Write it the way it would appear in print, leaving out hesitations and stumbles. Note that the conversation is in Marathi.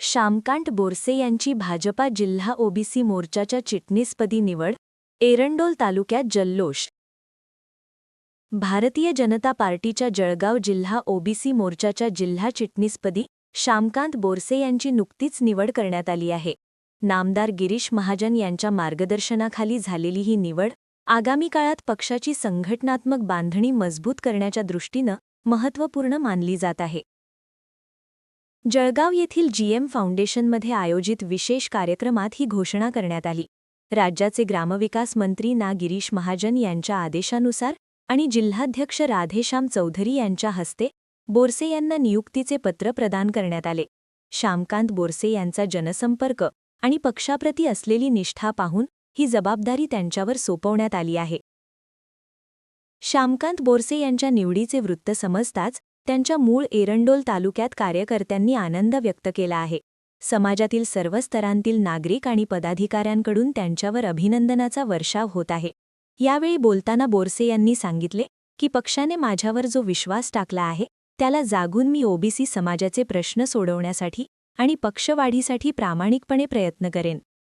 श्यामकांत बोरसे यांची भाजपा जिल्हा ओबीसी मोर्चाच्या चिटणीसपदी निवड, एरंडोल तालुक्यात जल्लोष. भारतीय जनता पार्टीच्या जळगाव जिल्हा ओबीसी मोर्चाच्या जिल्हा चिटणीसपदी श्यामकांत बोरसे यांची नुकतीच निवड करण्यात आली आहे. नामदार गिरीश महाजन यांच्या मार्गदर्शनाखाली झालेली ही निवड आगामी काळात पक्षाची संघटनात्मक बांधणी मजबूत करण्याच्या दृष्टीनं महत्त्वपूर्ण मानली जात आहे. जळगाव येथील जीएम फाउंडेशनमध्ये आयोजित विशेष कार्यक्रमात ही घोषणा करण्यात आली. राज्याचे ग्रामविकास मंत्री ना गिरीश महाजन यांच्या आदेशानुसार आणि जिल्हाध्यक्ष राधेश्याम चौधरी यांच्या हस्ते बोरसे यांना नियुक्तीचे पत्र प्रदान करण्यात आले. श्यामकांत बोरसे यांचा जनसंपर्क आणि पक्षाप्रती असलेली निष्ठा पाहून ही जबाबदारी त्यांच्यावर सोपवण्यात आली आहे. श्यामकांत बोरसे यांच्या निवडीचे वृत्त समजताच त्यांच्या मूळ एरंडोल तालुक्यात कार्यकर्त्यांनी आनंद व्यक्त केला आहे. समाजातील सर्व स्तरांतील नागरिक आणि पदाधिकाऱ्यांकडून त्यांच्यावर अभिनंदनाचा वर्षाव होत आहे. यावेळी बोलताना बोरसे यांनी सांगितले की पक्षाने माझ्यावर जो विश्वास टाकला आहे त्याला जागून मी ओबीसी समाजाचे प्रश्न सोडवण्यासाठी आणि पक्षवाढीसाठी प्रामाणिकपणे प्रयत्न करेन.